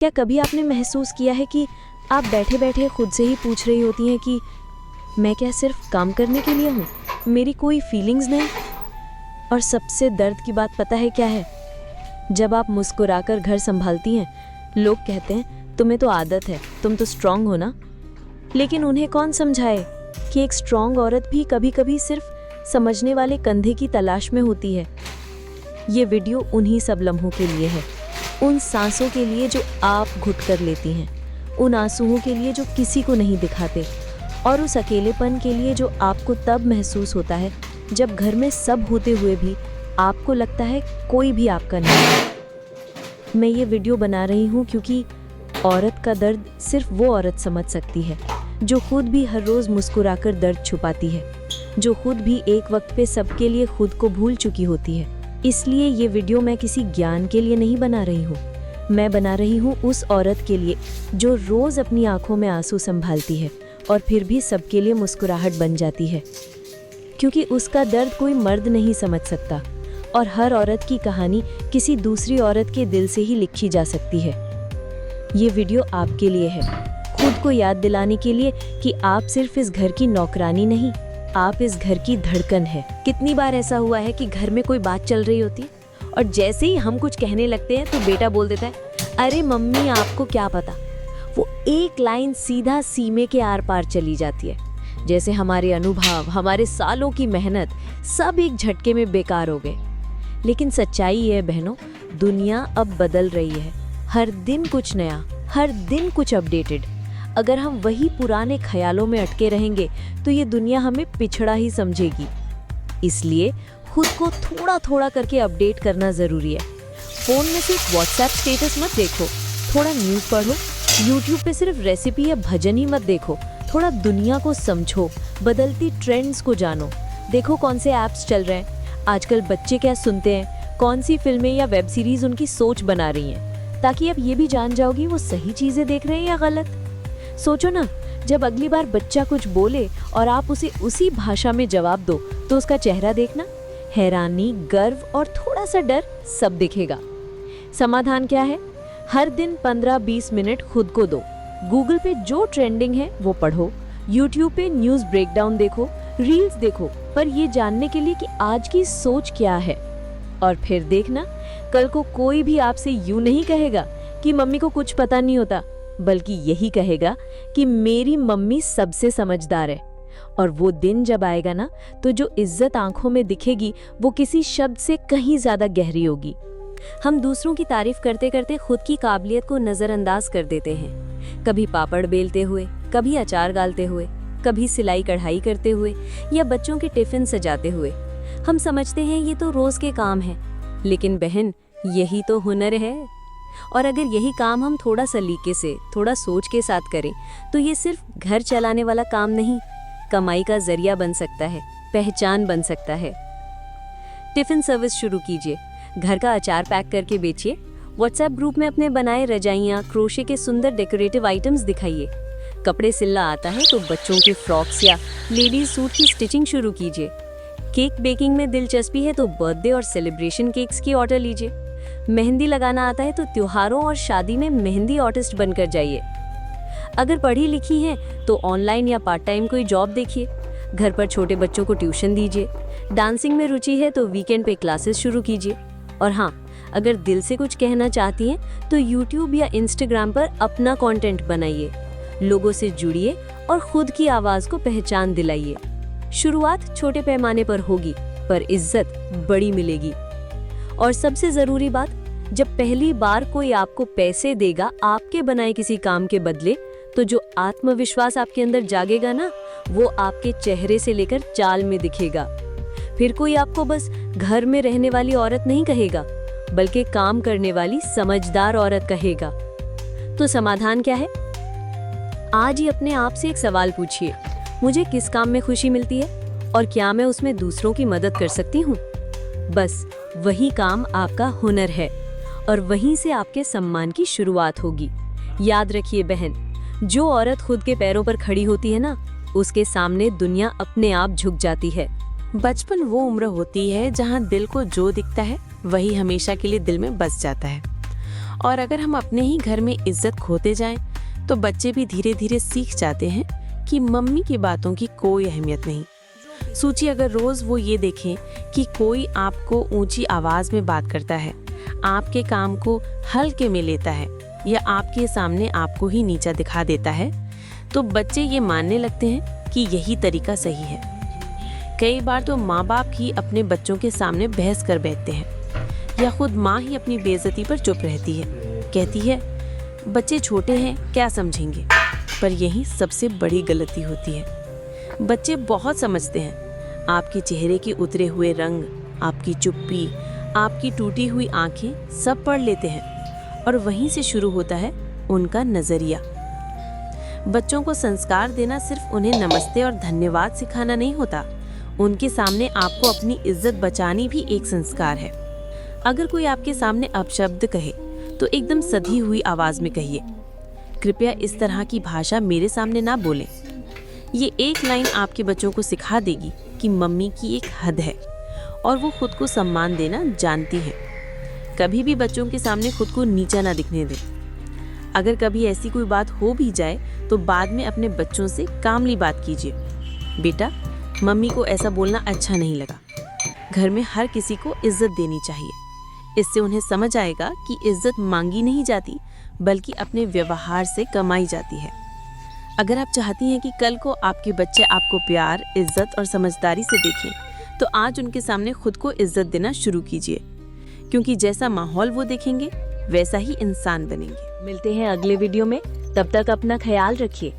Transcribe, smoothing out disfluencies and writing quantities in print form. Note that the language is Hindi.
क्या कभी आपने महसूस किया है कि आप बैठे बैठे खुद से ही पूछ रही होती हैं कि मैं क्या सिर्फ काम करने के लिए हूँ, मेरी कोई फीलिंग्स नहीं? और सबसे दर्द की बात पता है क्या है? जब आप मुस्कुराकर घर संभालती हैं, लोग कहते हैं तुम्हें तो आदत है, तुम तो स्ट्रांग हो ना। लेकिन उन्हें कौन समझाए कि एक स्ट्रांग औरत भी कभी कभी सिर्फ समझने वाले कंधे की तलाश में होती है। ये वीडियो उन्हीं सब लम्हों के लिए है, उन सांसों के लिए जो आप घुट कर लेती हैं, उन आंसुओं के लिए जो किसी को नहीं दिखाते, और उस अकेलेपन के लिए जो आपको तब महसूस होता है जब घर में सब होते हुए भी आपको लगता है कोई भी आपका नहीं है। मैं ये वीडियो बना रही हूँ क्योंकि औरत का दर्द सिर्फ वो औरत समझ सकती है जो खुद भी हर रोज़ मुस्कुराकर दर्द छुपाती है, जो खुद भी एक वक्त पे सबके लिए खुद को भूल चुकी होती है। इसलिए ये वीडियो मैं किसी ज्ञान के लिए नहीं बना रही हूँ, मैं बना रही हूँ उस औरत के लिए जो रोज़ अपनी आंखों में आंसू संभालती है और फिर भी सबके लिए मुस्कुराहट बन जाती है, क्योंकि उसका दर्द कोई मर्द नहीं समझ सकता और हर औरत की कहानी किसी दूसरी औरत के दिल से ही लिखी जा सकती है। ये वीडियो आपके लिए है, खुद को याद दिलाने के लिए कि आप सिर्फ इस घर की नौकरानी नहीं, आप इस घर की धड़कन है। कितनी बार ऐसा हुआ है कि घर में कोई बात चल रही होती और जैसे ही हम कुछ कहने लगते हैं तो बेटा बोल देता है, अरे मम्मी आपको क्या पता। वो एक लाइन सीधा सीने के आर पार चली जाती है, जैसे हमारे अनुभव, हमारे सालों की मेहनत सब एक झटके में बेकार हो गए। लेकिन सच्चाई है बहनों, दुनिया अब बदल रही है, हर दिन कुछ नया, हर दिन कुछ अपडेटेड। अगर हम वही पुराने ख्यालों में अटके रहेंगे तो ये दुनिया हमें पिछड़ा ही समझेगी। इसलिए खुद को थोड़ा थोड़ा करके अपडेट करना ज़रूरी है। फ़ोन में सिर्फ व्हाट्सएप स्टेटस मत देखो, थोड़ा न्यूज़ पढ़ो। यूट्यूब पे सिर्फ रेसिपी या भजन ही मत देखो, थोड़ा दुनिया को समझो, बदलती ट्रेंड्स को जानो। देखो कौन से ऐप्स चल रहे हैं, आजकल बच्चे क्या सुनते हैं, कौन सी फिल्में या वेब सीरीज़ उनकी सोच बना रही हैं, ताकि अब ये भी जान जाओगी वो सही चीज़ें देख रहे हैं या गलत। सोचो ना, जब अगली बार बच्चा कुछ बोले और आप उसे उसी भाषा में जवाब दो तो उसका चेहरा देखना, हैरानी, गर्व और थोड़ा सा डर सब दिखेगा। समाधान क्या है? हर दिन 15-20 मिनट खुद को दो। गूगल पे जो ट्रेंडिंग है वो पढ़ो, यूट्यूब पे न्यूज़ ब्रेकडाउन देखो, रील्स देखो, पर ये जानने के लिए कि आज की सोच क्या है। और फिर देखना, कल को कोई भी आपसे यूं नहीं कहेगा कि मम्मी को कुछ पता नहीं होता, बल्कि यही कहेगा कि मेरी मम्मी सबसे समझदार है। और वो दिन जब आएगा ना, तो जो इज्जत आंखों में दिखेगी वो किसी शब्द से कहीं ज्यादा गहरी होगी। हम दूसरों की तारीफ करते करते खुद की काबिलियत को नजरअंदाज कर देते हैं, कभी पापड़ बेलते हुए, कभी अचार गालते हुए, कभी सिलाई कढ़ाई करते हुए या बच्चों के टिफिन सजाते हुए। हम समझते हैं ये तो रोज के काम है, लेकिन बहन यही तो हुनर है। और अगर यही काम हम थोड़ा सलीके से, थोड़ा सोच के साथ करें तो ये सिर्फ घर चलाने वाला काम नहीं, कमाई का जरिया बन सकता है, पहचान बन सकता है। टिफिन सर्विस शुरू कीजिए, घर का अचार पैक करके बेचिए, व्हाट्सएप ग्रुप में अपने बनाए रजाइयाँ, क्रोशे के सुंदर डेकोरेटिव आइटम्स दिखाइए। कपड़े सिलना आता है तो बच्चों के फ्रॉक्स या लेडीज सूट की स्टिचिंग शुरू कीजिए। केक बेकिंग में दिलचस्पी है तो बर्थडे और सेलिब्रेशन केक्स की ऑर्डर लीजिए। मेहंदी लगाना आता है तो त्योहारों और शादी में मेहंदी आर्टिस्ट बनकर जाइए। अगर पढ़ी लिखी हैं तो ऑनलाइन या पार्ट टाइम कोई जॉब देखिए, घर पर छोटे बच्चों को ट्यूशन दीजिए। डांसिंग में रुचि है तो वीकेंड पे क्लासेस शुरू कीजिए। और हाँ, अगर दिल से कुछ कहना चाहती हैं तो यूट्यूब या इंस्टाग्राम पर अपना कंटेंट बनाइए, लोगों से जुड़िए और खुद की आवाज़ को पहचान दिलाइए। शुरुआत छोटे पैमाने पर होगी, पर इज्जत बड़ी मिलेगी। और सबसे ज़रूरी बात, जब पहली बार कोई आपको पैसे देगा आपके बनाए किसी काम के बदले, तो जो आत्मविश्वास आपके अंदर जागेगा ना, वो आपके चेहरे से लेकर चाल में दिखेगा। फिर कोई आपको बस घर में रहने वाली औरत नहीं कहेगा, बल्कि काम करने वाली समझदार औरत कहेगा। तो समाधान क्या है? आज ही अपने आप से एक सवाल पूछिए, मुझे किस काम में खुशी मिलती है और क्या मैं उसमें दूसरों की मदद कर सकती हूँ? बस वही काम आपका हुनर है और वहीं से आपके सम्मान की शुरुआत होगी। याद रखिए बहन, जो औरत खुद के पैरों पर खड़ी होती है ना, उसके सामने दुनिया अपने आप झुक जाती है। बचपन वो उम्र होती है जहाँ दिल को जो दिखता है वही हमेशा के लिए दिल में बस जाता है। और अगर हम अपने ही घर में इज्जत खोते जाएं, तो बच्चे भी धीरे धीरे सीख जाते हैं कि मम्मी की बातों की कोई अहमियत नहीं। सोचिए अगर रोज वो ये देखें कि कोई आपको ऊंची आवाज में बात करता है, आपके काम को हल्के में लेता है या आपके सामने आपको ही नीचा दिखा देता है, तो बच्चे ये मानने लगते हैं कि यही तरीका सही है। कई बार तो माँ बाप ही अपने बच्चों के सामने बहस कर बैठते हैं या खुद माँ ही अपनी बेइज्जती पर चुप रहती है, कहती है बच्चे छोटे हैं क्या समझेंगे। पर यही सबसे बड़ी गलती होती है। बच्चे बहुत समझते हैं। आपके चेहरे के उतरे हुए रंग, आपकी चुप्पी, आपकी टूटी हुई आंखें सब पढ़ लेते हैं और वहीं से शुरू होता है उनका नजरिया। बच्चों को संस्कार देना सिर्फ उन्हें नमस्ते और धन्यवाद सिखाना नहीं होता, उनके सामने आपको अपनी इज्जत बचानी भी एक संस्कार है। अगर कोई आपके सामने अपशब्द कहे तो एकदम सधी हुई आवाज में कहिए, कृपया इस तरह की भाषा मेरे सामने ना बोलें। ये एक लाइन आपके बच्चों को सिखा देगी कि मम्मी की एक हद है और वो खुद को सम्मान देना जानती है। कभी भी बच्चों के सामने खुद को नीचा ना दिखने दें। अगर कभी ऐसी कोई बात हो भी जाए तो बाद में अपने बच्चों से कामली बात कीजिए, बेटा मम्मी को ऐसा बोलना अच्छा नहीं लगा। घर में हर किसी को इज्जत देनी चाहिए। इससे उन्हें समझ आएगा कि इज्जत मांगी नहीं जाती बल्कि अपने व्यवहार से कमाई जाती है। अगर आप चाहती हैं कि कल को आपके बच्चे आपको प्यार, इज्जत और समझदारी से देखें, तो आज उनके सामने खुद को इज्जत देना शुरू कीजिए, क्योंकि जैसा माहौल वो देखेंगे वैसा ही इंसान बनेंगे। मिलते हैं अगले वीडियो में, तब तक अपना ख्याल रखिए।